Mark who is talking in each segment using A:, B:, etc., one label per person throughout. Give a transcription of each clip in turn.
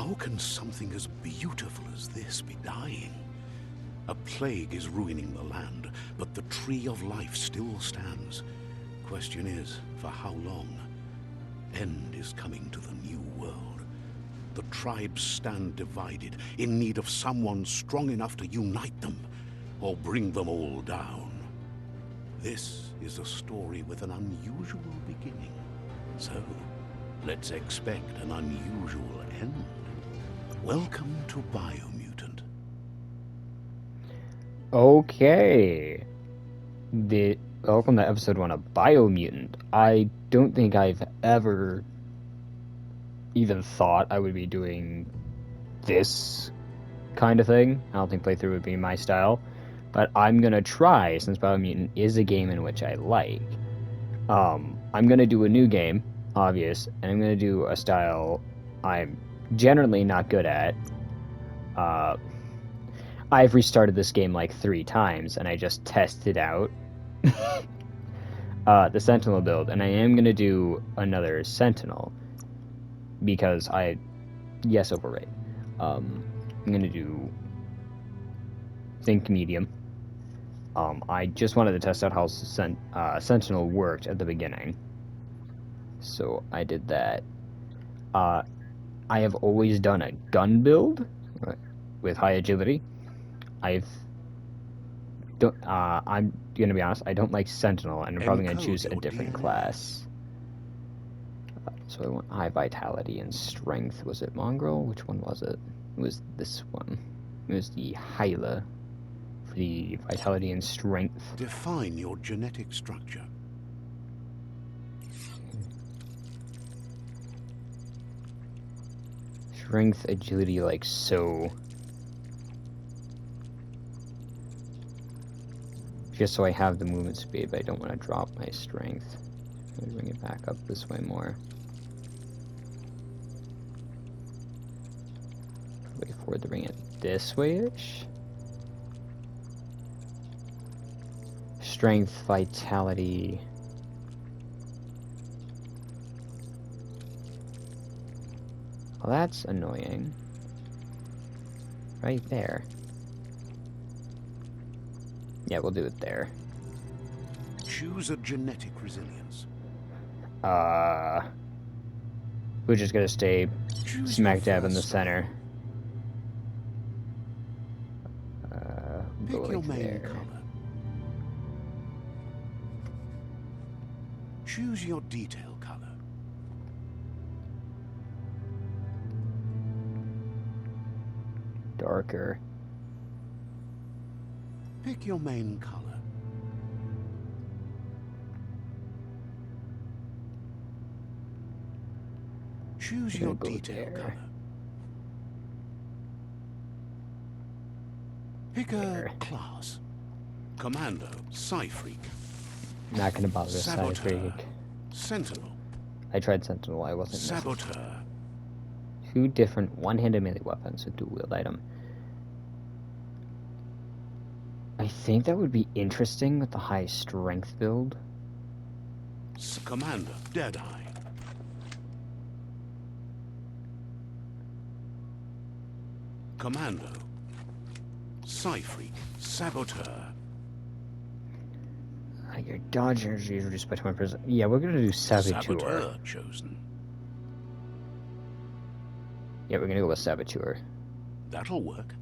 A: How can something as beautiful as this be dying? A plague is ruining the land, but the tree of life still stands. Question is, for how long? End is coming to the new world. The tribes stand divided, in need of someone strong enough to unite them, or bring them all down. This is a story with an unusual beginning. So, let's expect an unusual end. Welcome to Biomutant.
B: Okay. Welcome to episode 1 of Biomutant. I don't think I've ever even thought I would be doing this kind of thing. I don't think playthrough would be my style. But I'm going to try, since Biomutant is a game in which I like. I'm going to do a new game, obvious, and I'm going to do a style I'm generally not good at. I've restarted this game like 3 times, and I just tested out the Sentinel build, and I am going to do another Sentinel, because overrate. I'm going to do Think Medium. I just wanted to test out how Sentinel worked at the beginning, so I did that. I have always done a gun build with high agility. I'm gonna be honest, I don't like Sentinel, and I'm probably gonna choose a different class. So I want high vitality and strength. Was it Mongrel? Which one was it? It was this one. It was the Hyla for the vitality and strength.
A: Define your genetic structure.
B: Strength, agility, like so. Just so I have the movement speed, but I don't want to drop my strength. Let me bring it back up this way more. Wait for it to bring it this way-ish. Strength, vitality. Well, that's annoying. Right there. Yeah, we'll do it there.
A: Choose a genetic resilience.
B: We're just gonna stay smack dab in the center.
A: Pick your main color. Choose your detail color.
B: Darker.
A: Pick your main color. Choose your detail color. Pick a class. Commando, Psy-Freak.
B: Not gonna bother with Psy-Freak.
A: Sentinel.
B: I tried Sentinel, I wasn't
A: Saboteur.
B: 2 different one-handed melee weapons with dual-wield item. I think that would be interesting with the high strength build.
A: Commander, Deadeye. Commando, Psy-Freak, Saboteur.
B: Your dodge energy is reduced by 20%. Yeah, we're gonna do Saboteur.
A: Chosen.
B: Yeah, we're gonna go with Saboteur.
A: That'll work.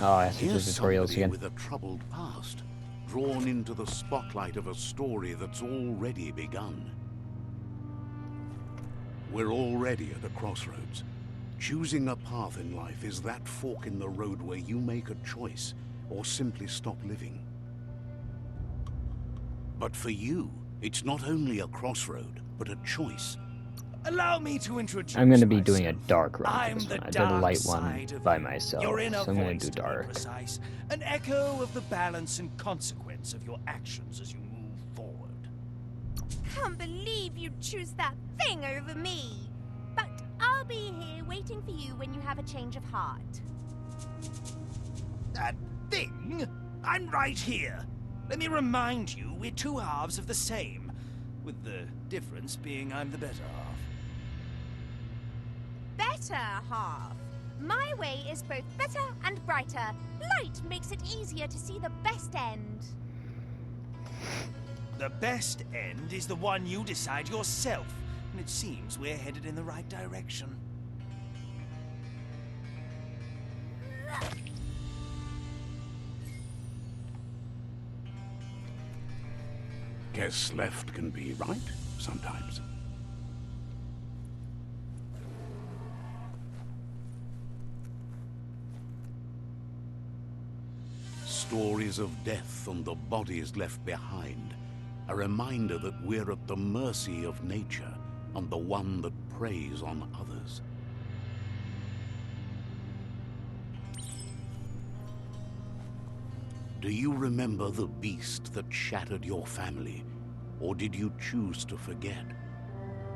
B: Oh, I have to do tutorials again.
A: With a troubled past, drawn into the spotlight of a story that's already begun. We're already at a crossroads. Choosing a path in life is that fork in the road where you make a choice or simply stop living. But for you, it's not only a crossroad, but a choice.
C: Allow me to introduce
B: I'm going to be
C: myself.
B: doing a dark run for this one. I did a light one by
C: you.
B: myself,
C: Your inner
B: so I'm going
C: voice,
B: to do dark.
C: Precise, an echo of the balance and consequence of your actions as you move forward.
D: Can't believe you'd choose that thing over me. But I'll be here waiting for you when you have a change of heart.
C: That thing? I'm right here. Let me remind you, we're 2 halves of the same, with the difference being I'm the better half.
D: better half. My way is both better and brighter. Light makes it easier to see the best end.
C: The best end is the one you decide yourself, and it seems we're headed in the right direction.
A: Guess left can be right sometimes. Stories of death and the bodies left behind. A reminder that we're at the mercy of nature and the one that preys on others. Do you remember the beast that shattered your family? Or did you choose to forget?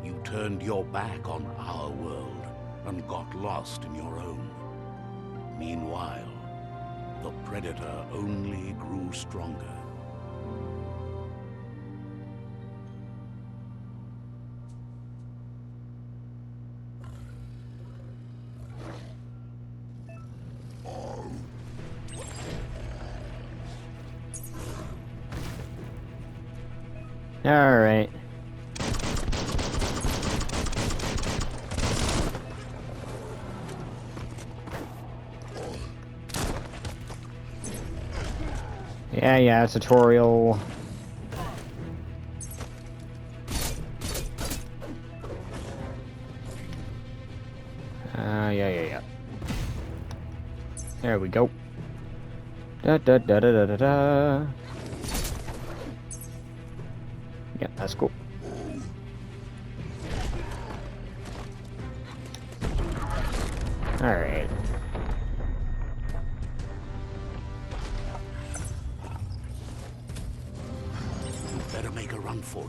A: You turned your back on our world and got lost in your own. Meanwhile, the Predator only grew stronger.
B: All right. Yeah, tutorial. Yeah. There we go. Da. Yeah, that's cool. Alright.
A: You'd better make a run for it.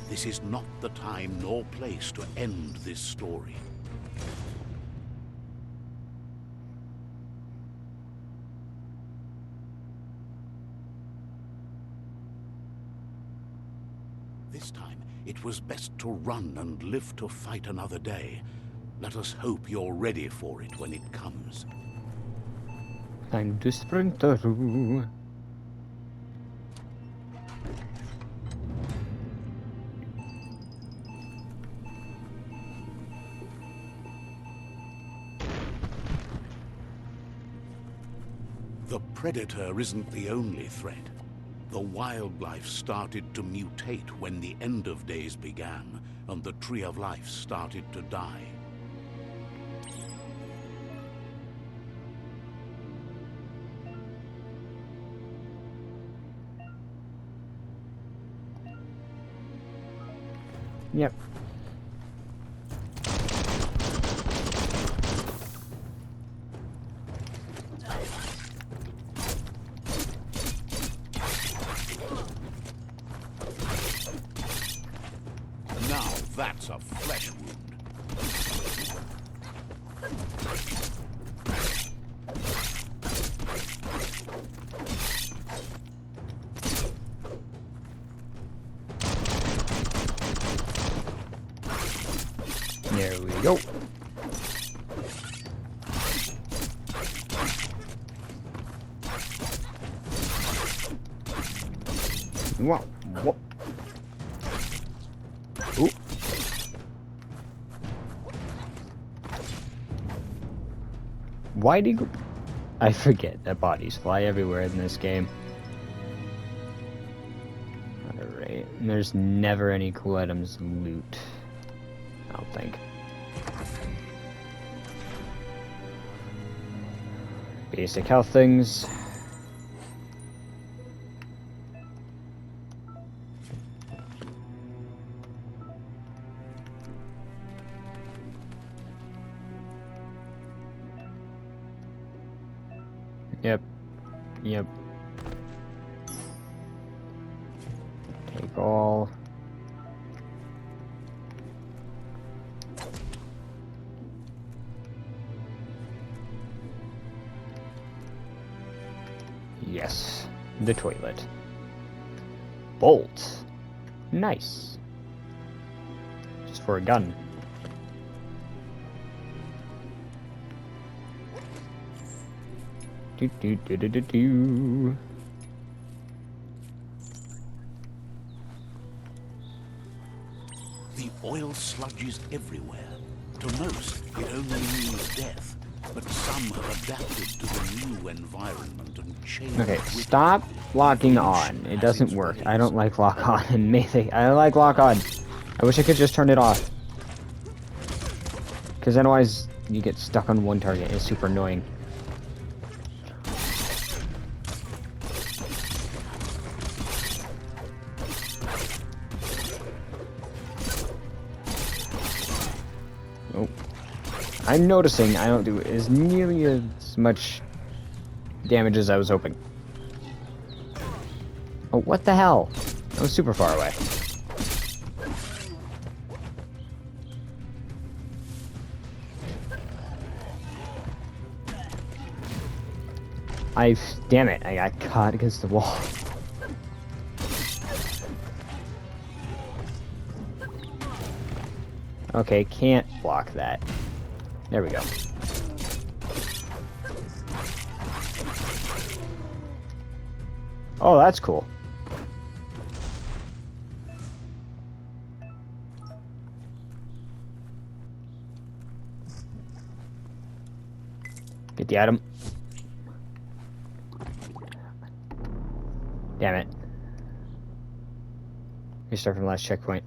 A: This is not the time nor place to end this story. This time, it was best to run and live to fight another day. Let us hope you're ready for it when it comes.
B: Time to sprint through.
A: The Predator isn't the only threat. The wildlife started to mutate when the end of days began, and the Tree of Life started to die.
B: Yep.
A: Now that's a flesh wound.
B: There we go. Wow. What? Ooh. Why do you... I forget that bodies fly everywhere in this game. Alright, there's never any cool items to loot. I don't think. Basic health things. Yep. Take all. Yes, the toilet. Bolt. Nice. Just for a gun. Do do do do do do.
A: The oil sludges everywhere. To most, it only means death. But some have adapted to the new environment and changed.
B: Okay,
A: with
B: stop locking on. It doesn't work. I don't like lock on in Mythic. I like lock on. I wish I could just turn it off. Because otherwise, you get stuck on one target. It's super annoying. Oh. I'm noticing I don't do as nearly as much damage as I was hoping. Oh, what the hell? That was super far away. Damn it, I got caught against the wall. Okay, can't block that. There we go. Oh, that's cool. Get the item. Damn it. Restart from last checkpoint.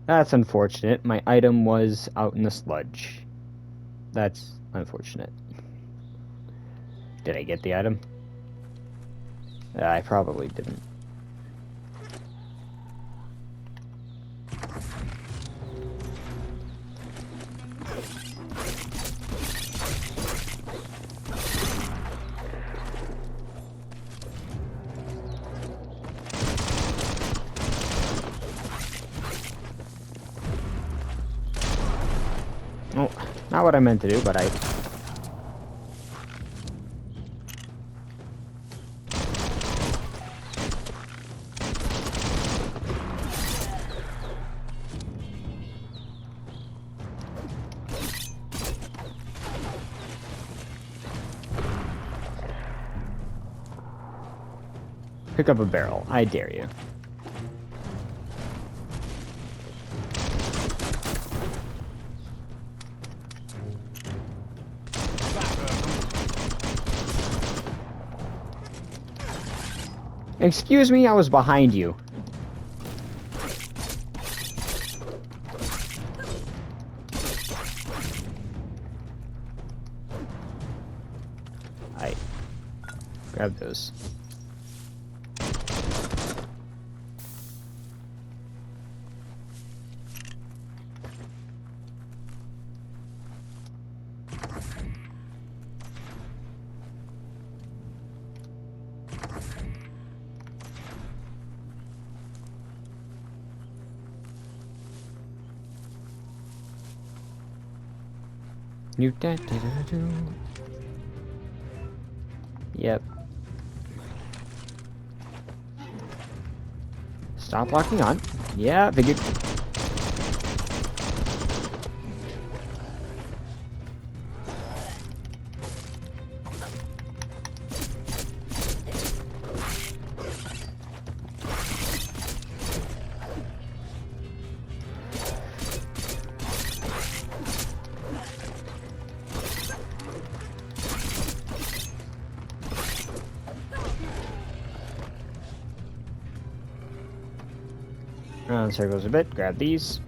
B: That's unfortunate. My item was out in the sludge. That's unfortunate. Did I get the item? I probably didn't. Oh, not what I meant to do, but I... Pick up a barrel. I dare you. Excuse me, I was behind you. I grab those. New da da da da. Yep. Stop locking on. Yeah, figured. Round circles a bit, grab these.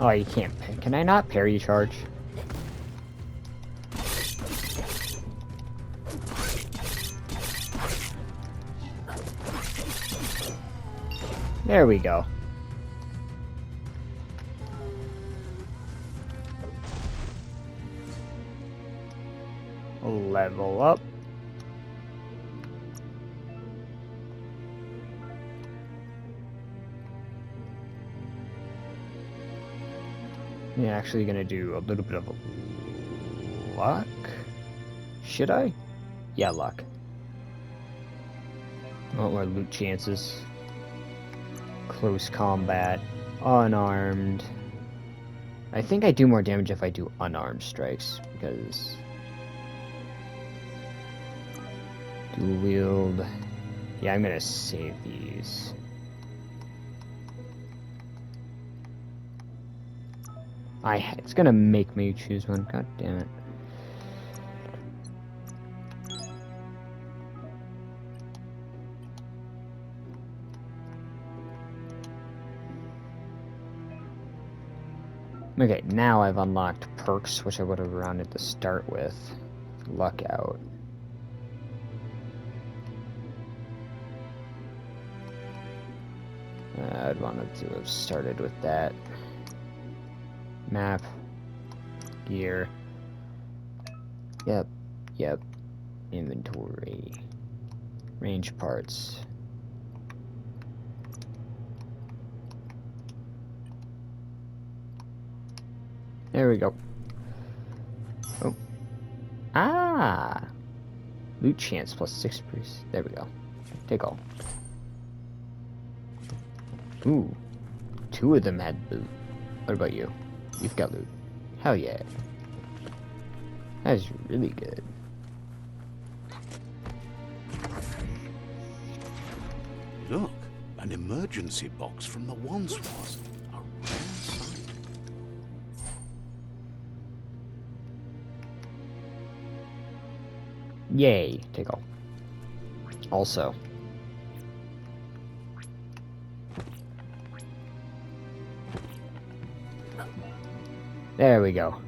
B: Oh, you can't. Can I not parry charge? There we go. Level up. Yeah, actually gonna do a little bit of luck. Should I? Yeah, luck. I want more loot chances. Close combat. Unarmed. I think I do more damage if I do unarmed strikes, because... Dual wield... Yeah, I'm gonna save these. It's gonna make me choose one. God damn it. Okay, now I've unlocked perks, which I would have rounded to start with. Luck out. I'd wanted to have started with that. Map. Gear. Yep. Inventory. Range parts. There we go. Oh. Ah! Loot chance plus 6%. There we go. Take all. Ooh. 2 of them had loot. What about you? You've got loot. Hell yeah. That is really good.
A: Look, an emergency box from the Wandsworth. A rare sight.
B: Yay. Take all. Also. There we go.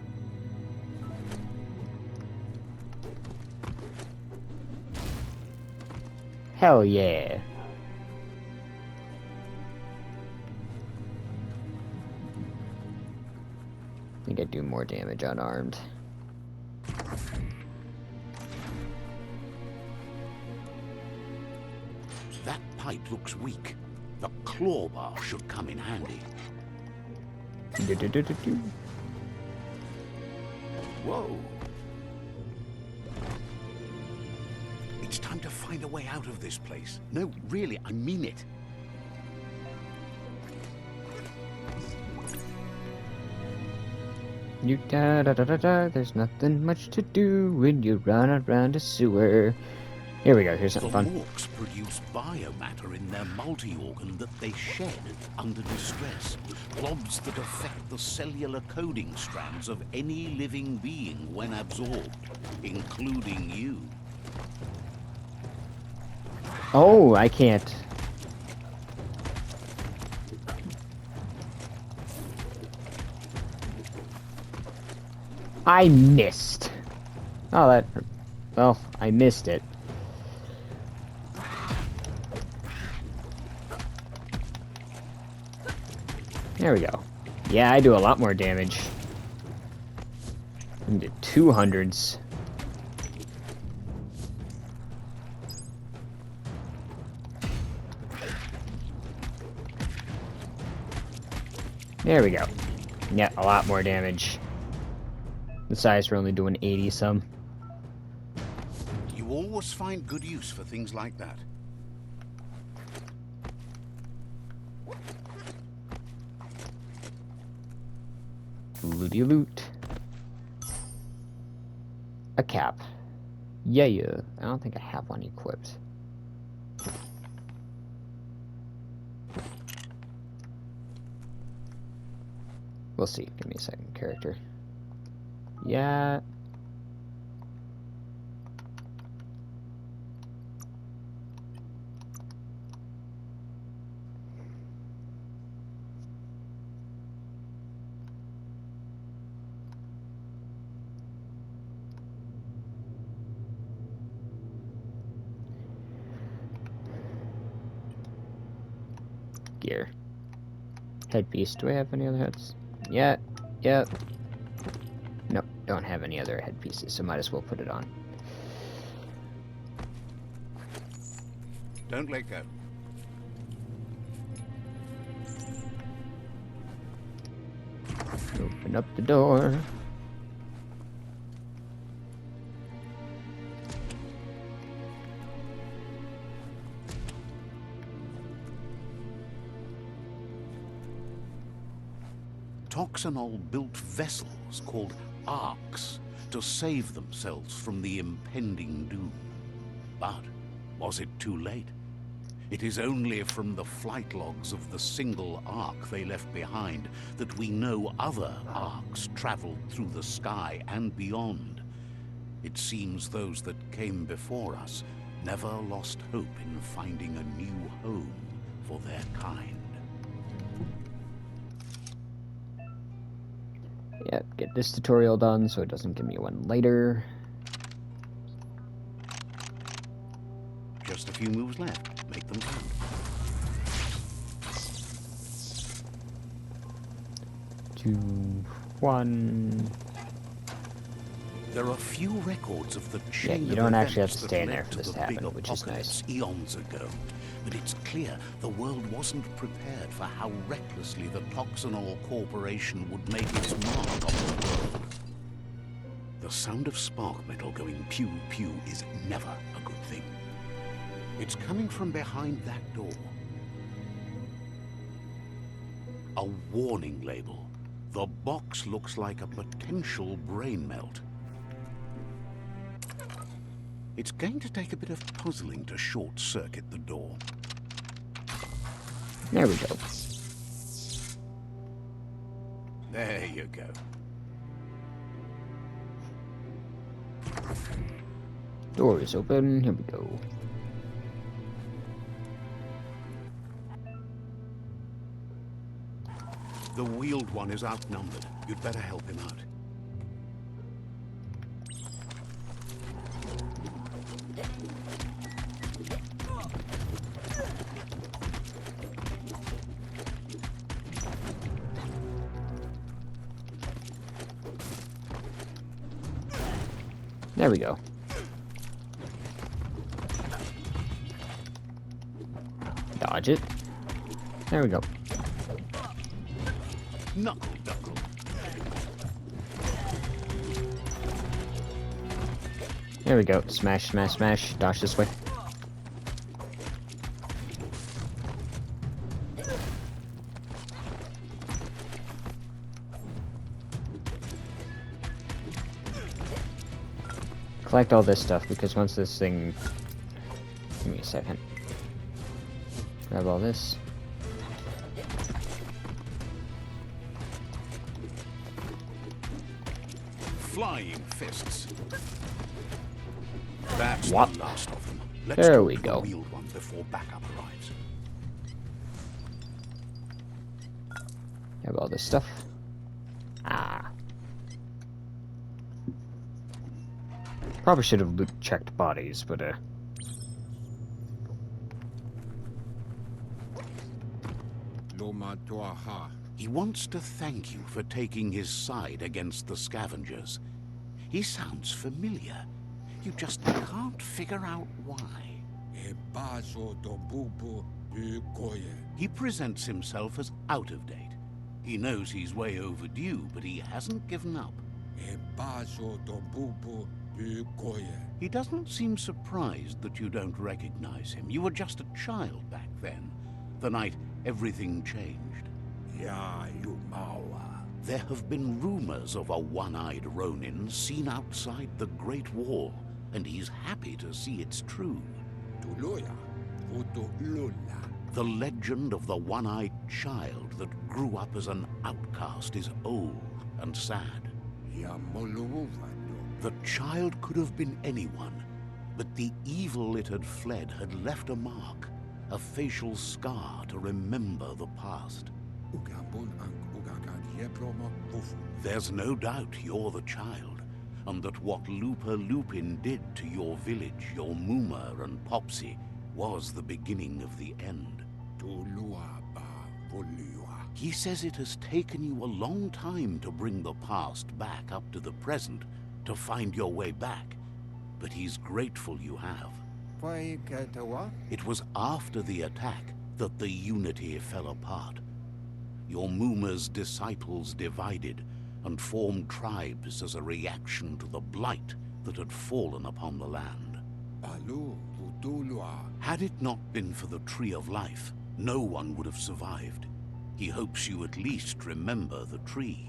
B: Hell yeah. I think I do more damage unarmed.
A: That pipe looks weak. The claw bar should come in handy. Whoa. It's time to find a way out of this place. No, really, I mean it.
B: There's nothing much to do when you run around a sewer. Here we go, here's
A: The
B: something fun.
A: Morks produce biomatter in their multi-organ that they shed under distress. Blobs that affect the cellular coding strands of any living being when absorbed, including you.
B: Oh, I can't. I missed. Oh, that... Well, I missed it. There we go. Yeah, I do a lot more damage. Into 200s. There we go. Yeah, a lot more damage. Besides, we're only doing 80 some.
A: You always find good use for things like that.
B: Looty loot. A cap. Yeah. I don't think I have one equipped. We'll see. Give me a second, character. Yeah. Gear. Headpiece. Do I have any other heads? Yeah. Yep. Nope, don't have any other headpieces, so might as well put it on.
A: Don't let go.
B: Open up the door.
A: Toxanol built vessels called arks to save themselves from the impending doom. But was it too late? It is only from the flight logs of the single ark they left behind that we know other arks traveled through the sky and beyond. It seems those that came before us never lost hope in finding a new home for their kind.
B: Yep, get this tutorial done so it doesn't give me one later.
A: Just a few moves left. Make them count.
B: 2, 1.
A: There are few records of the
B: Yeah,
A: chain
B: you
A: of
B: don't actually have
A: events
B: to
A: that
B: stand there
A: led
B: for
A: to
B: this
A: the
B: to happen,
A: big
B: which is nice.
A: apocalypse eons ago. But it's clear the world wasn't prepared for how recklessly the Toxanol Corporation would make its mark on the world. The sound of spark metal going pew-pew is never a good thing. It's coming from behind that door. A warning label. The box looks like a potential brain melt. It's going to take a bit of puzzling to short-circuit the door.
B: There we go.
A: There you go.
B: Door is open. Here we go.
A: The wheeled one is outnumbered. You'd better help him out.
B: There we go. Dodge it. There we go.
A: Knuckle duckle.
B: There we go. Smash, smash, smash. Dodge this way. Collect all this stuff, because once this thing... Give me a second. Grab all this.
A: Flying fists. That's
B: What?
A: the last of them. Let's
B: There
A: talk
B: we
A: to
B: go.
A: the wheeled one before backup arrives.
B: Grab all this stuff. Ah. Probably should have checked bodies, but
A: He wants to thank you for taking his side against the scavengers. He sounds familiar. You just can't figure out why. He presents himself as out of date. He knows he's way overdue, but he hasn't given up. He doesn't seem surprised that you don't recognize him. You were just a child back then, the night everything changed. There have been rumors of a one-eyed Ronin seen outside the Great Wall, and he's happy to see it's true. The legend of the one-eyed child that grew up as an outcast is old and sad. The child could have been anyone, but the evil it had fled had left a mark, a facial scar to remember the past. There's no doubt you're the child, and that what Lupa Lupin did to your village, your Muma and Popsy, was the beginning of the end. He says it has taken you a long time to bring the past back up to the present, to find your way back, but he's grateful you have. It was after the attack that the Unity fell apart. Your Muma's disciples divided and formed tribes as a reaction to the blight that had fallen upon the land. Had it not been for the Tree of Life, no one would have survived. He hopes you at least remember the tree.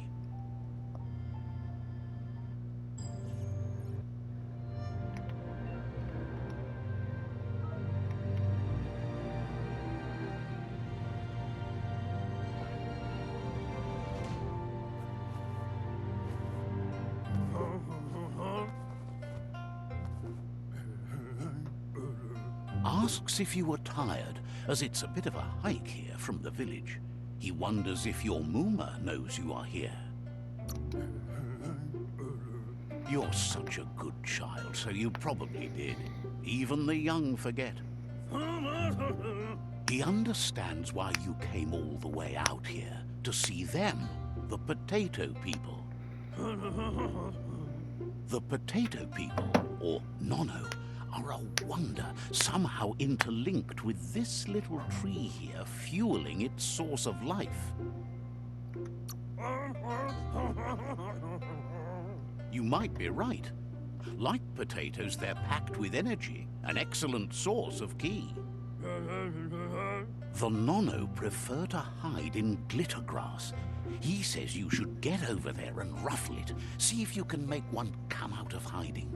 A: Asks if you are tired, as it's a bit of a hike here from the village. He wonders if your Mooma knows you are here. You're such a good child, so you probably did. Even the young forget. He understands why you came all the way out here, to see them, the potato people. The potato people, or Nono, are a wonder, somehow interlinked with this little tree here, fueling its source of life. You might be right. Like potatoes, they're packed with energy, an excellent source of ki. The Nono prefer to hide in glitter grass. He says you should get over there and ruffle it. See if you can make one come out of hiding.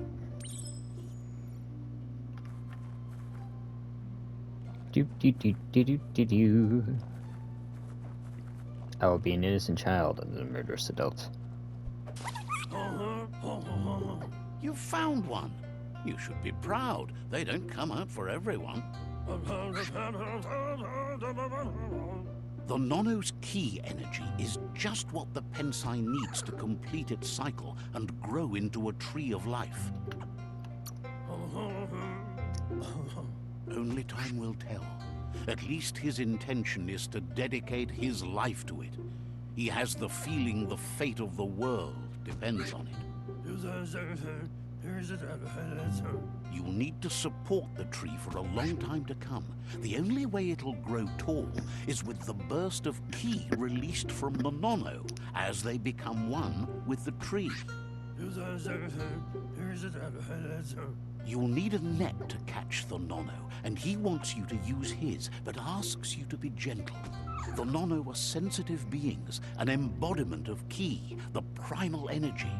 B: I will be an innocent child of the murderous adult.
A: You found one. You should be proud. They don't come out for everyone. The Nono's ki energy is just what the Pensai needs to complete its cycle and grow into a tree of life. Only time will tell. At least his intention is to dedicate his life to it. He has the feeling the fate of the world depends on it. You'll need to support the tree for a long time to come. The only way it'll grow tall is with the burst of ki released from the Nono as they become one with the tree. You'll need a net to catch the Nono, and he wants you to use his, but asks you to be gentle. The Nono are sensitive beings, an embodiment of ki, the primal energy.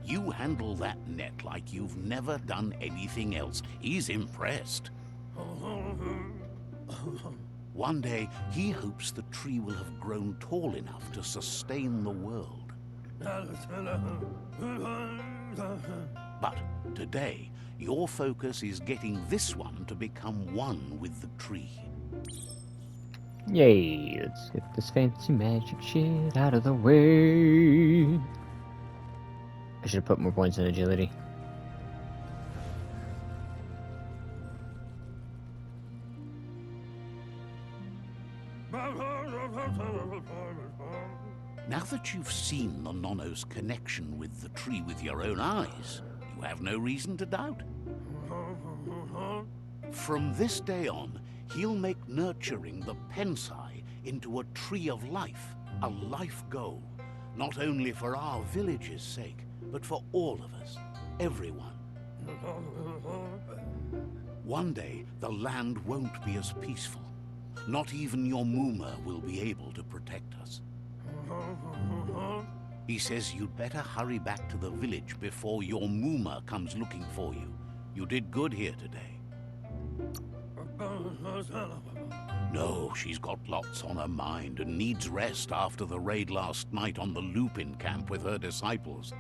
A: You handle that net like you've never done anything else. He's impressed. One day, he hopes the tree will have grown tall enough to sustain the world. But today, your focus is getting this one to become one with the tree.
B: Yay, let's get this fancy magic shit out of the way. I should have put more points in agility.
A: Now that you've seen the Nono's connection with the tree with your own eyes, you have no reason to doubt. From this day on, he'll make nurturing the Pensai into a tree of life, a life goal, not only for our village's sake, but for all of us, everyone. One day, the land won't be as peaceful. Not even your Mooma will be able to protect us. He says you'd better hurry back to the village before your Mooma comes looking for you. You did good here today. No, she's got lots on her mind and needs rest after the raid last night on the Lupin camp with her disciples.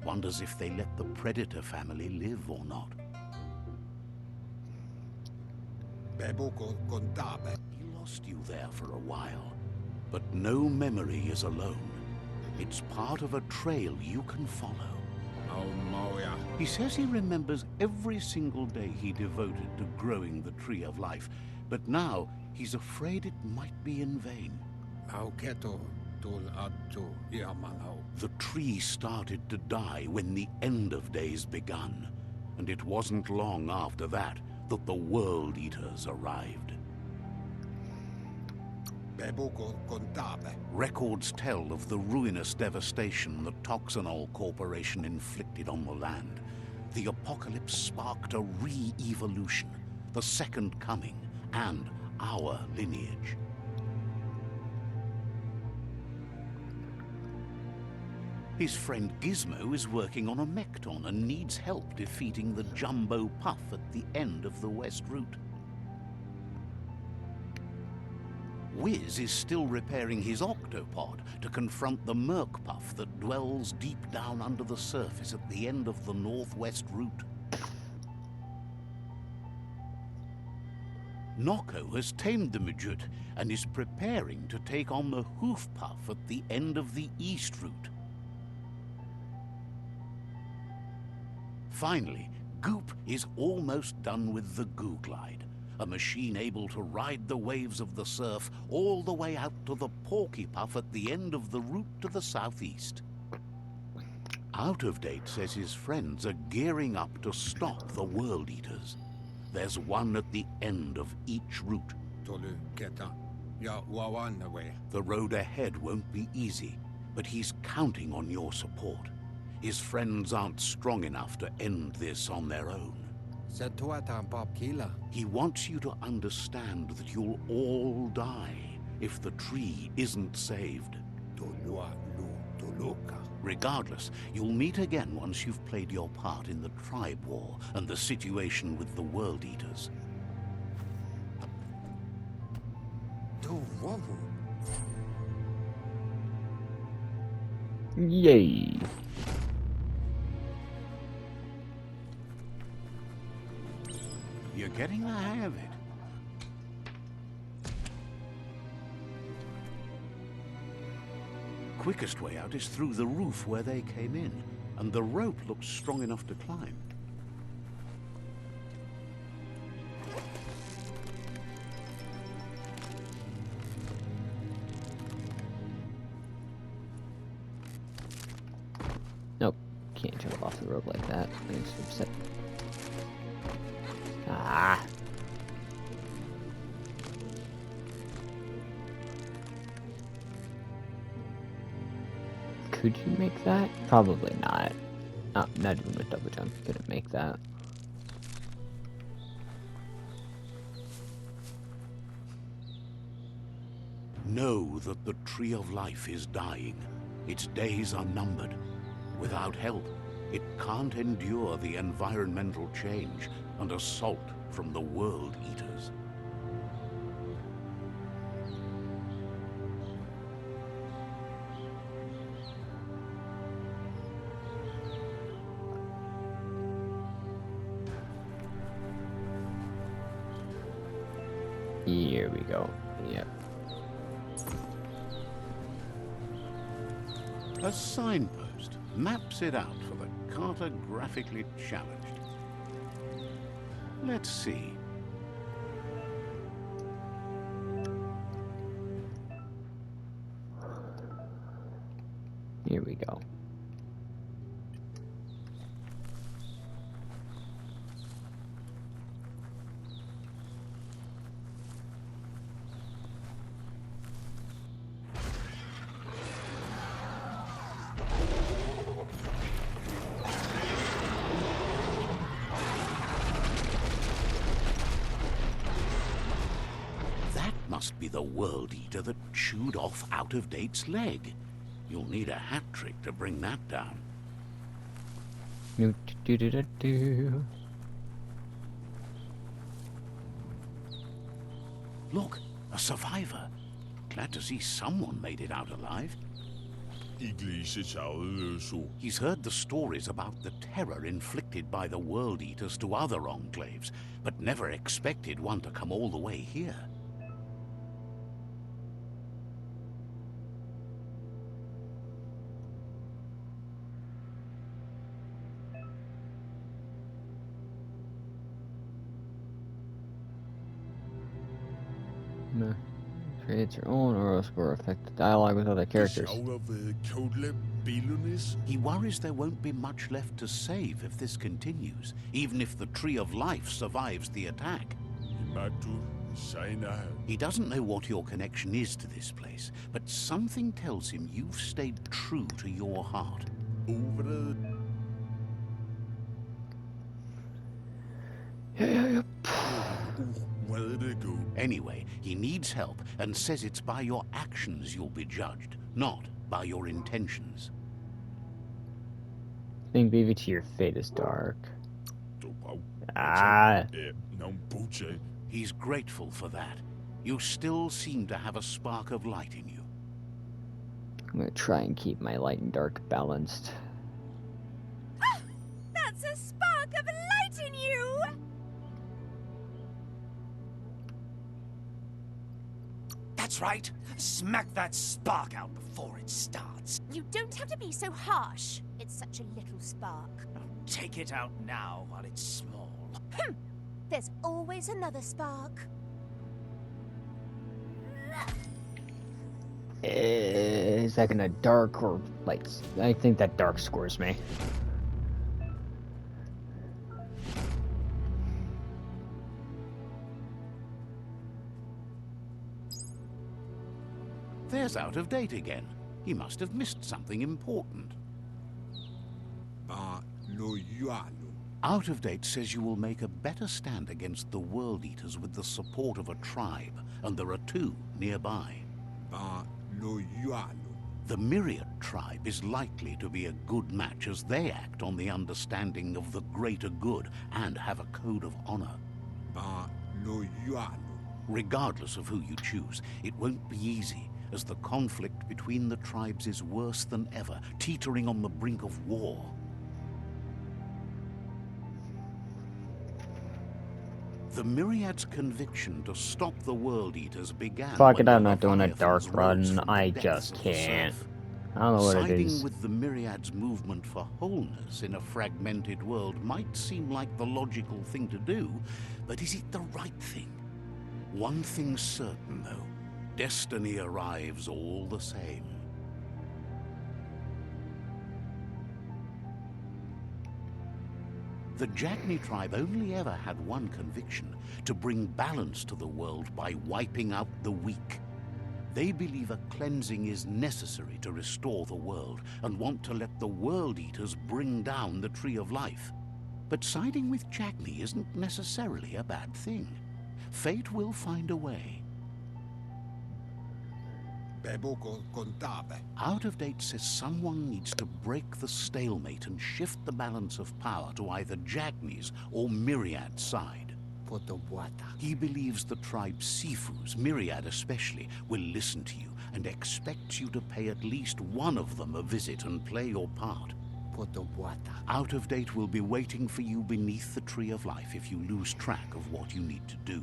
A: Wonders if they let the Predator family live or not. He lost you there for a while, but no memory is alone. It's part of a trail you can follow. He says he remembers every single day he devoted to growing the Tree of Life, but now he's afraid it might be in vain. The tree started to die when the end of days begun, and it wasn't long after that that the World Eaters arrived. Records tell of the ruinous devastation the Toxanol Corporation inflicted on the land. The apocalypse sparked a re-evolution, the Second Coming, and our lineage. His friend Gizmo is working on a Mekton and needs help defeating the Jumbo Puff at the end of the West Route. Wiz is still repairing his octopod to confront the Merc Puff that dwells deep down under the surface at the end of the Northwest Route. Nocco has tamed the midget and is preparing to take on the Hoof Puff at the end of the East Route. Finally, Goop is almost done with the Goo Glide, a machine able to ride the waves of the surf all the way out to the Porky Puff at the end of the route to the southeast. Out of Date says his friends are gearing up to stop the World Eaters. There's one at the end of each route. The road ahead won't be easy, but he's counting on your support. His friends aren't strong enough to end this on their own. He wants you to understand that you'll all die if the tree isn't saved. Regardless, you'll meet again once you've played your part in the tribe war and the situation with the World Eaters.
B: Yay.
A: You're getting the hang of it. Quickest way out is through the roof where they came in, and the rope looks strong enough to climb.
B: Nope, can't jump off the rope like that. Makes me upset. Ah. Could you make that? Probably not. Not even with double jump, you couldn't make that.
A: Know that the Tree of Life is dying. Its days are numbered. Without help, it can't endure the environmental change and assault from the World Eaters.
B: Here we go. Yep.
A: A signpost maps it out for the cartographically challenged. Let's see.
B: Here we go.
A: Must be the World Eater that chewed off Out of Date's leg. You'll need a hat trick to bring that down. Look, a survivor. Glad to see someone made it out alive. He's heard the stories about the terror inflicted by the World Eaters to other enclaves, but never expected one to come all the way here.
B: Creates your own aura score, affect the dialogue with other characters.
A: He worries there won't be much left to save if this continues, even if the Tree of Life survives the attack.
E: Say no.
A: He doesn't know what your connection is to this place, but something tells him you've stayed true to your heart.
E: Over the... Where did it go?
A: Anyway, he needs help and says it's by your actions you'll be judged, not by your intentions.
B: Think maybe to your fate is dark.
E: No bullshit.
A: He's grateful for that. You still seem to have a spark of light in you.
B: I'm gonna try and keep my light and dark balanced.
D: That's a spark of light in you!
C: That's right. Smack that spark out before it starts.
D: You don't have to be so harsh. It's such a little spark.
C: Take it out now while it's small.
D: There's always another spark.
B: Is that gonna dark or light? I think that dark scores me.
A: There's Out of Date again. He must have missed something important.
E: No, you are no.
A: Out of Date says you will make a better stand against the World Eaters with the support of a tribe, and there are two nearby.
E: No, you are no.
A: The Myriad tribe is likely to be a good match as they act on the understanding of the greater good and have a code of honor.
E: No, you are no.
A: Regardless of who you choose, it won't be easy, as the conflict between the tribes is worse than ever, teetering on the brink of war. The Myriad's conviction to stop the World Eaters began.
B: Fuck it,
A: when
B: I'm
A: the
B: not doing a dark
A: Leviathans rose
B: run.
A: from the
B: I
A: depths
B: just
A: of the
B: can't.
A: surf.
B: I don't know what it
A: Siding
B: is.
A: with the Myriad's movement for wholeness in a fragmented world might seem like the logical thing to do, but is it the right thing? One thing's certain, though. Destiny arrives all the same. The Jagni tribe only ever had one conviction: to bring balance to the world by wiping out the weak. They believe a cleansing is necessary to restore the world, and want to let the World Eaters bring down the Tree of Life. But siding with Jagni isn't necessarily a bad thing. Fate will find a way. Out of Date says someone needs to break the stalemate and shift the balance of power to either Jagni's or Myriad's side. He believes the tribe Sifus, Myriad especially, will listen to you and expects you to pay at least one of them a visit and play your part. Out of Date will be waiting for you beneath the Tree of Life if you lose track of what you need to do.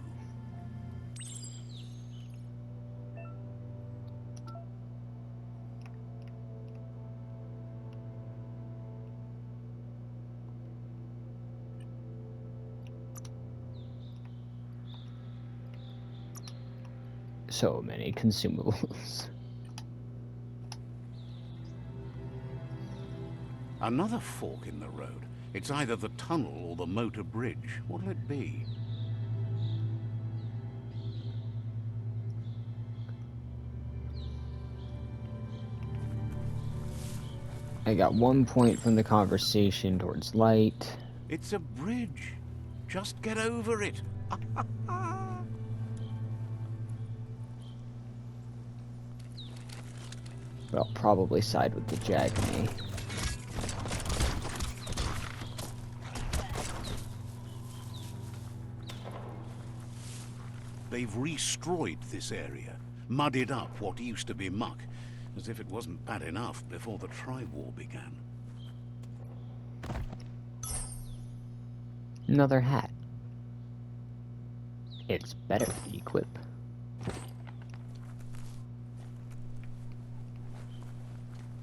B: So many consumables.
A: Another fork in the road. It's either the tunnel or the motor bridge. What'll it be?
B: I got 1 point from the conversation towards light.
A: It's a bridge. Just get over it.
B: But I'll probably side with the Jagni.
A: They've restroyed this area, muddied up what used to be muck, as if it wasn't bad enough before the tribe war began.
B: Another hat. It's better to equip.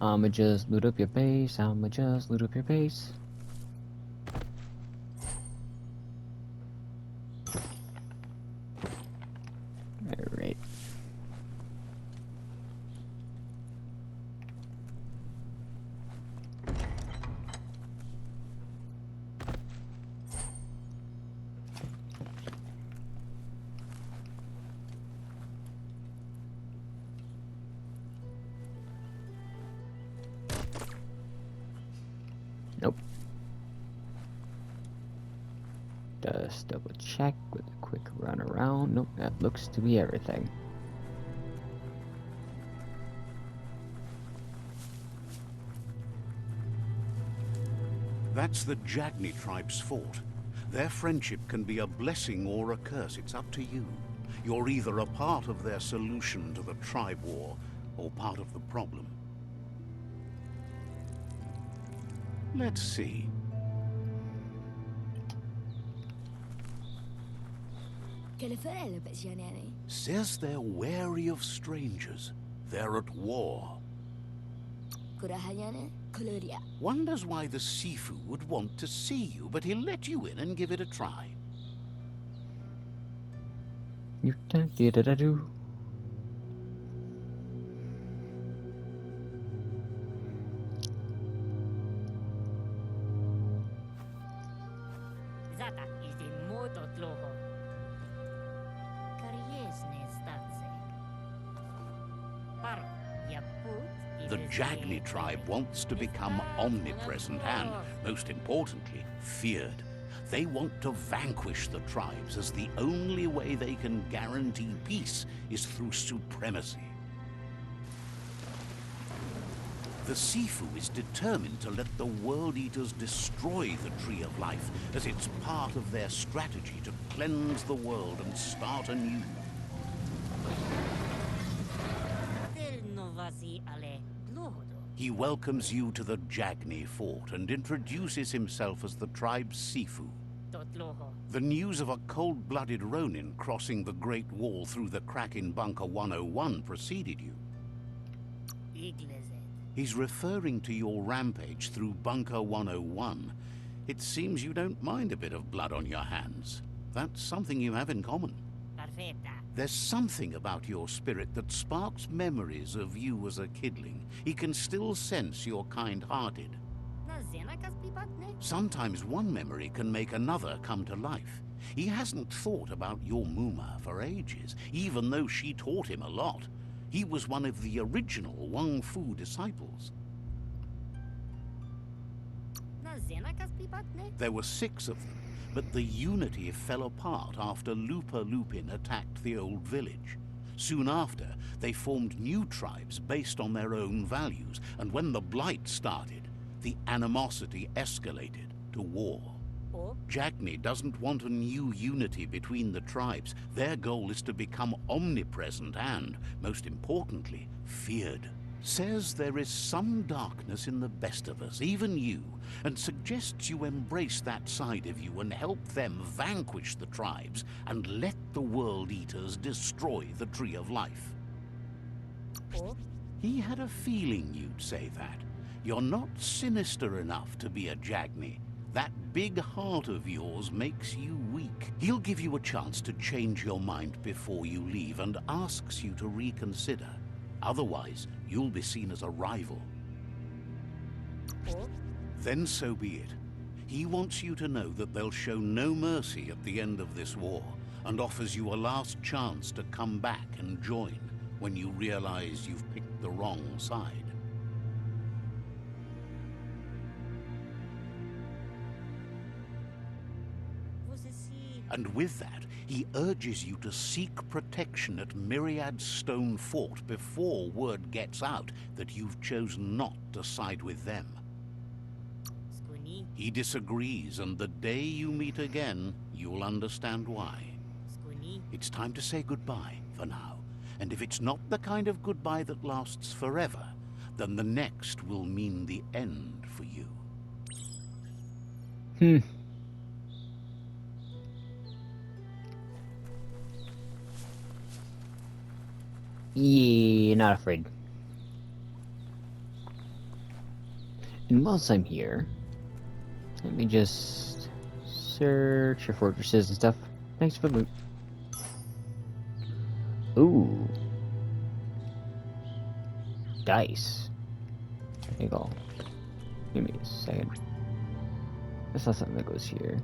B: I'ma just loot up your base. I'ma just loot up your base. Alright. Nope. Just double check with a quick run around. Nope, that looks to be everything.
A: That's the Jagni tribe's fort. Their friendship can be a blessing or a curse. It's up to you. You're either a part of their solution to the tribe war, or part of the problem. Let's see. Says they're wary of strangers. They're at war. Wonders why the Sifu would want to see you, but he'll let you in and give it a try.
B: You do.
F: Zata is the moto tloho. Kariesne statse. Paro, yaput.
A: The Jagni tribe wants to become omnipresent and, most importantly, feared. They want to vanquish the tribes, as the only way they can guarantee peace is through supremacy. The Sifu is determined to let the World Eaters destroy the Tree of Life, as it's part of their strategy to cleanse the world and start anew.
F: Del novasi ale glohodo.
A: He welcomes you to the Jagni fort and introduces himself as the tribe's Sifu.
F: Totloho.
A: The news of a cold-blooded Ronin crossing the Great Wall through the crack in Bunker 101 preceded you.
F: Iglezet.
A: He's referring to your rampage through Bunker 101. It seems you don't mind a bit of blood on your hands. That's something you have in common.
F: Perfetta.
A: There's something about your spirit that sparks memories of you as a kidling. He can still sense you're kind-hearted.
F: Na zenakas pipatne.
A: Sometimes one memory can make another come to life. He hasn't thought about your Muma for ages, even though she taught him a lot. He was one of the original Wang Fu disciples.
F: Na zenakas pipatne.
A: There were 6 of them, but the unity fell apart after Lupa Lupin attacked the old village. Soon after, they formed new tribes based on their own values, and when the Blight started, the animosity escalated to war.
F: O.
A: Jagni doesn't want a new unity between the tribes. Their goal is to become omnipresent and, most importantly, feared. Says there is some darkness in the best of us, even you, and suggests you embrace that side of you and help them vanquish the tribes and let the World Eaters destroy the Tree of Life.
F: O.
A: He had a feeling you'd say that. You're not sinister enough to be a Jagni. That big heart of yours makes you weak. He'll give you a chance to change your mind before you leave and asks you to reconsider. Otherwise, you'll be seen as a rival.
F: O.
A: Then so be it. He wants you to know that they'll show no mercy at the end of this war, and offers you a last chance to come back and join when you realize you've picked the wrong side. And with that, he urges you to seek protection at Myriad's Stone Fort before word gets out that you've chosen not to side with them.
F: Skuni.
A: He disagrees, and the day you meet again, you'll understand why.
F: Skuni.
A: It's time to say goodbye for now, and if it's not the kind of goodbye that lasts forever, then the next will mean the end for you.
B: Yeah, not afraid. And whilst I'm here, let me just search for fortresses and stuff. Thanks for the loot. Ooh. Dice. I think I'll... Give me a second. That's not something that goes here.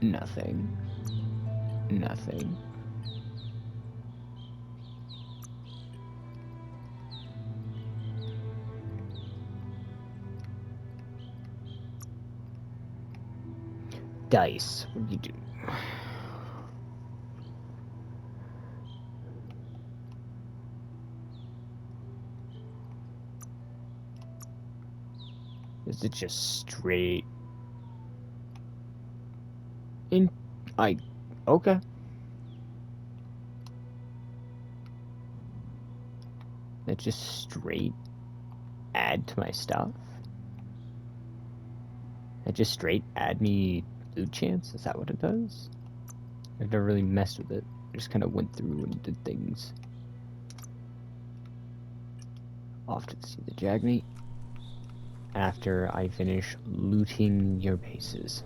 B: Nothing. Nothing. Dice. What do you do? Is it just straight? Okay. It's just straight add to my stuff? It just straight add me loot chance? Is that what it does? I've never really messed with it. I just kind of went through and did things. Off to see the Jagmeet after I finish looting your bases.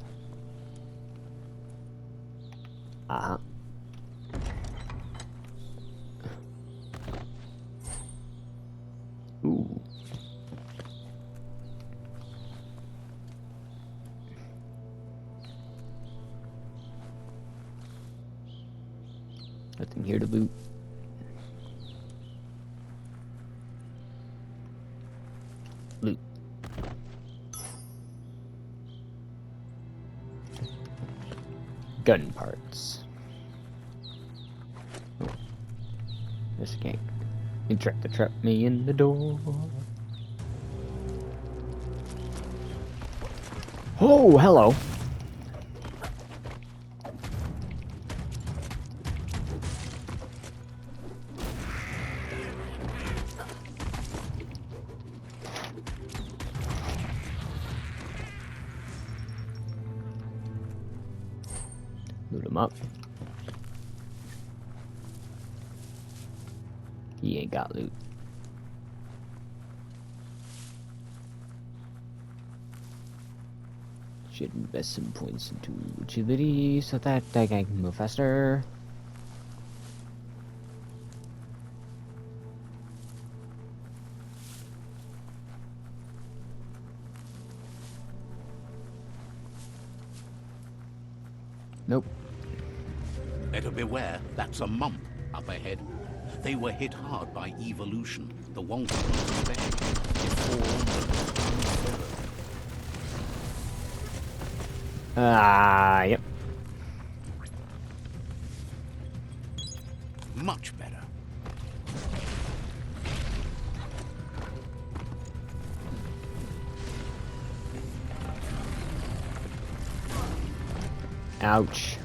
B: Ooh. Nothing here to loot. Loot. Gun parts. Oh. This can't. You tried to trap me in the door. Oh, hello. Loot him up. He ain't got loot. Should invest some points into agility so that I can move faster. Nope.
A: Better beware, that's a mump up ahead. They were hit hard by evolution. The Wonka special.
B: Yep.
A: Much better.
B: Ouch.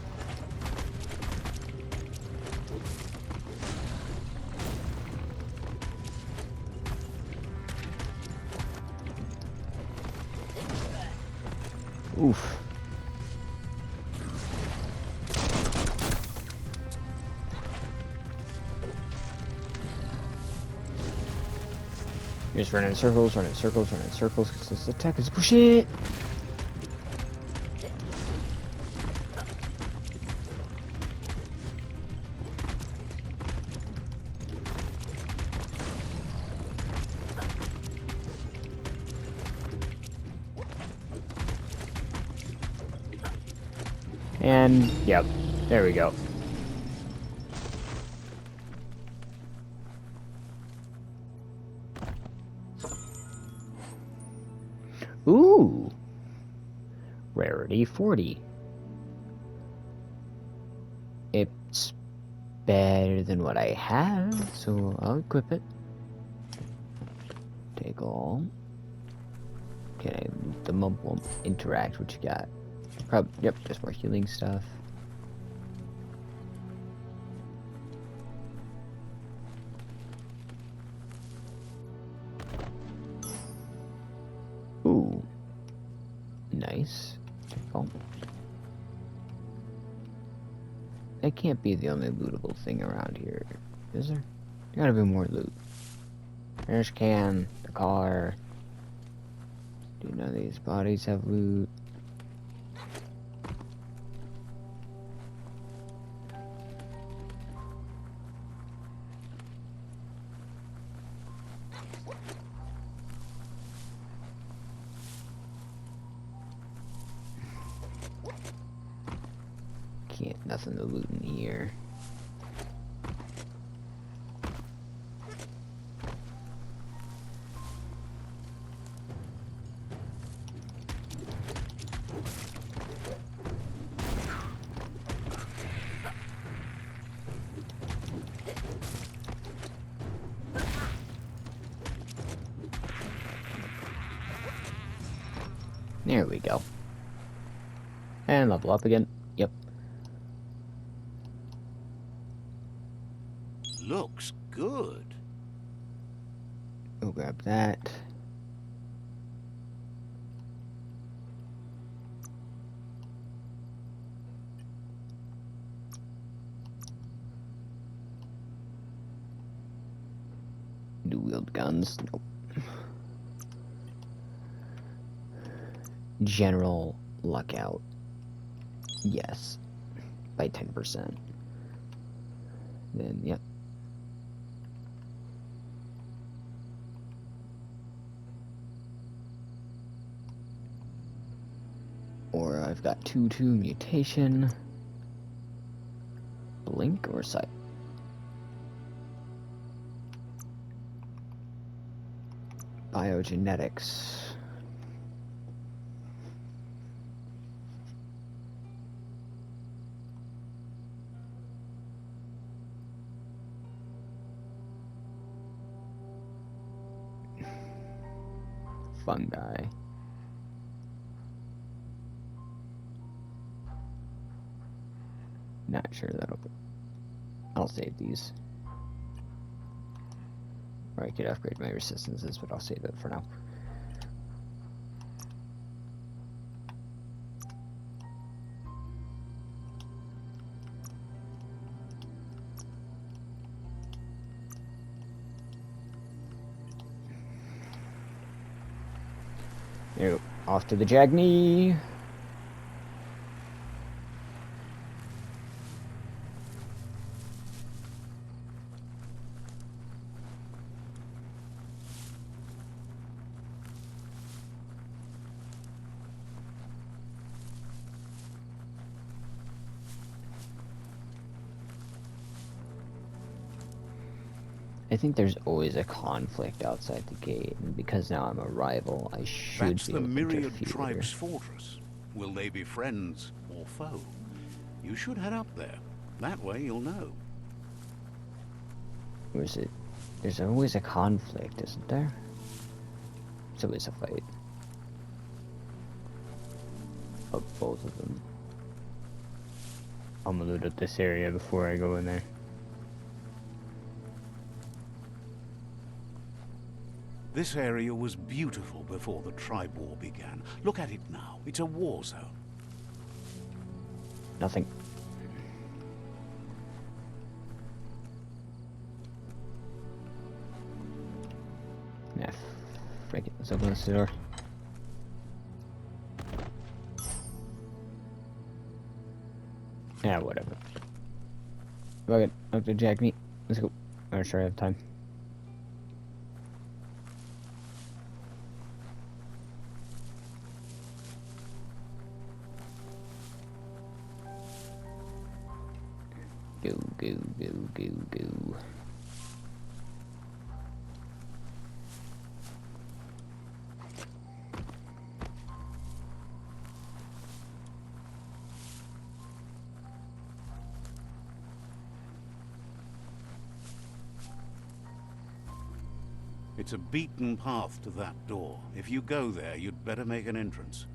B: Oof. You're just running in circles, running in circles, running in circles, because this attack is bullshit. And, yep, there we go. Ooh! Rarity 40. It's better than what I have, so I'll equip it. Take all. Okay, the mump won't interact. What you got? Yep, just more healing stuff. Ooh. Nice. Oh. That can't be the only lootable thing around here, is there? There gotta be more loot. There's can, the car. Do none of these bodies have loot? Nothing to loot in here. There we go. And level up again. Yep.
A: Looks good.
B: We'll grab that. Dual-wield guns. Nope. General luck out. Yes. By 10%. Then, yep. Or I've got 2-2 mutation. Blink or sight? Biogenetics. Fungi. Not sure that'll. I'll save these. Or I could upgrade my resistances, but I'll save it for now. There we go. Off to the Jagni. I think there's always a conflict outside the gate, and because now I'm a rival, I should
A: That's
B: be
A: the
B: able to
A: Myriad
B: interfere.
A: tribe's fortress. Will they be friends or foe? You should head up there. That way you'll know.
B: Or is it? There's always a conflict, isn't there? There's always a fight. Of both of them. I'm gonna loot up this area before I go in there.
A: This area was beautiful before the tribe war began. Look at it now. It's a war zone.
B: Nothing. Nah, frick it. Let's open this door. Yeah, whatever. Fuck it. Up to Jack me. Let's go. I'm sure I have time. Go, go, go, go, go.
A: It's a beaten path to that door. If you go there, you'd better make an entrance.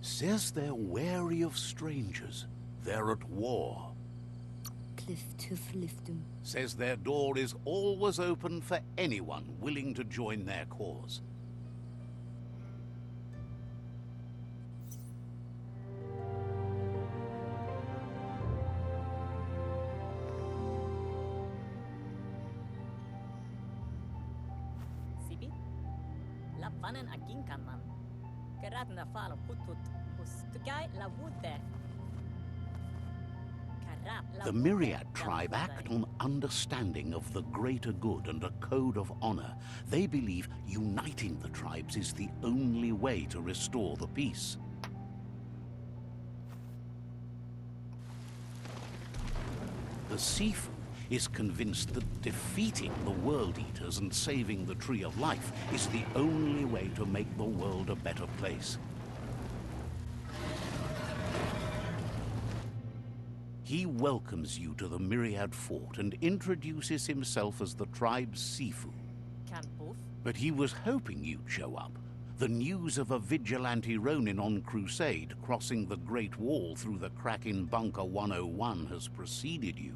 A: Says they're wary of strangers. They're at war. Says their door is always open for anyone willing to join their cause.
F: Sibi? Lapvanen aginkanman. Keratna falo putut. Ustugai la wute.
A: The Myriad tribe act on understanding of the greater good and a code of honor. They believe uniting the tribes is the only way to restore the peace. The Sifu is convinced that defeating the World Eaters and saving the Tree of Life is the only way to make the world a better place. He welcomes you to the Myriad Fort and introduces himself as the tribe's Sifu. But he was hoping you'd show up. The news of a vigilante Ronin on crusade crossing the Great Wall through the crack in Bunker 101 has preceded you.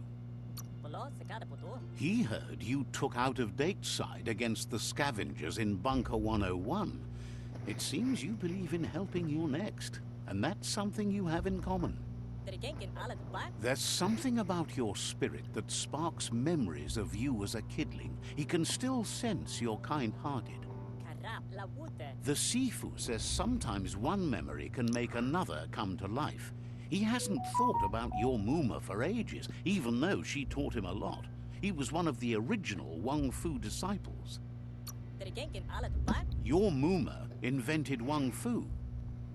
F: Polo, sekada puto.
A: He heard you took out of Date's side against the scavengers in Bunker 101. It seems you believe in helping your next, and that's something you have in common.
F: Terigenkin ala dubai.
A: There's something about your spirit that sparks memories of you as a kidling. He can still sense you're kind-hearted.
F: Karap, la wute.
A: The Sifu says sometimes one memory can make another come to life. He hasn't thought about your Muma for ages, even though she taught him a lot. He was one of the original Wang Fu disciples.
F: Terigenkin ala dubai.
A: Your Muma invented Wang Fu.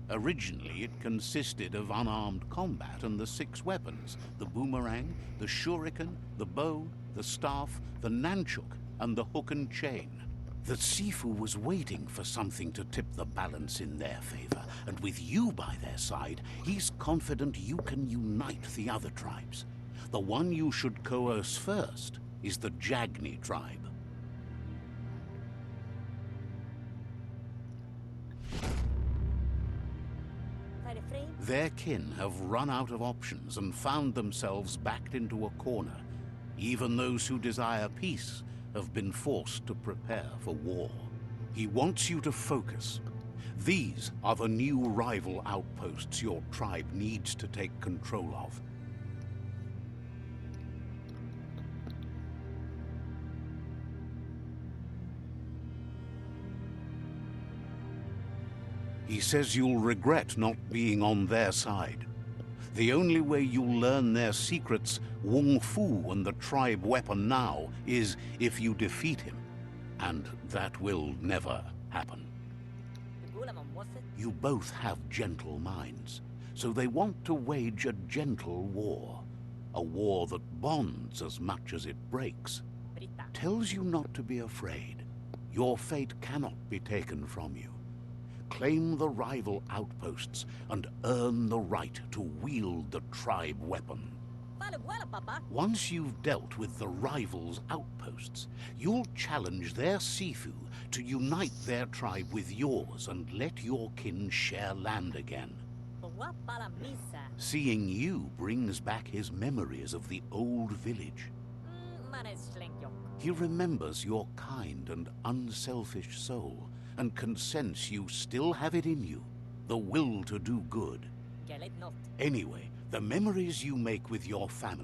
A: Originally, it consisted of unarmed combat and the 6 weapons: the boomerang, the shuriken, the bow, the staff, the nunchuk, and the hook and chain. The Sifu was waiting for something to tip the balance in their favor, and with you by their side, he's confident you can unite the other tribes. The one you should coerce first is the Jagni tribe. Their kin have run out of options and found themselves backed into a corner. Even those who desire peace have been forced to prepare for war. He wants you to focus. These are the new rival outposts your tribe needs to take control of. He says you'll regret not being on their side. The only way you'll learn their secrets, Wung Fu and the tribe weapon now, is if you defeat him. And that will never happen. You both have gentle minds, so they want to wage a gentle war. A war that bonds as much as it breaks. Tells you not to be afraid. Your fate cannot be taken from you. Claim the rival outposts and earn the right to wield the tribe weapon. Once you've dealt with the rivals' outposts, you'll challenge their Sifu to unite their tribe with yours and let your kin share land again. Seeing you brings back his memories of the old village. He remembers your kind and unselfish soul, and can sense you still have it in you, the will to do good. Anyway, the memories you make with your family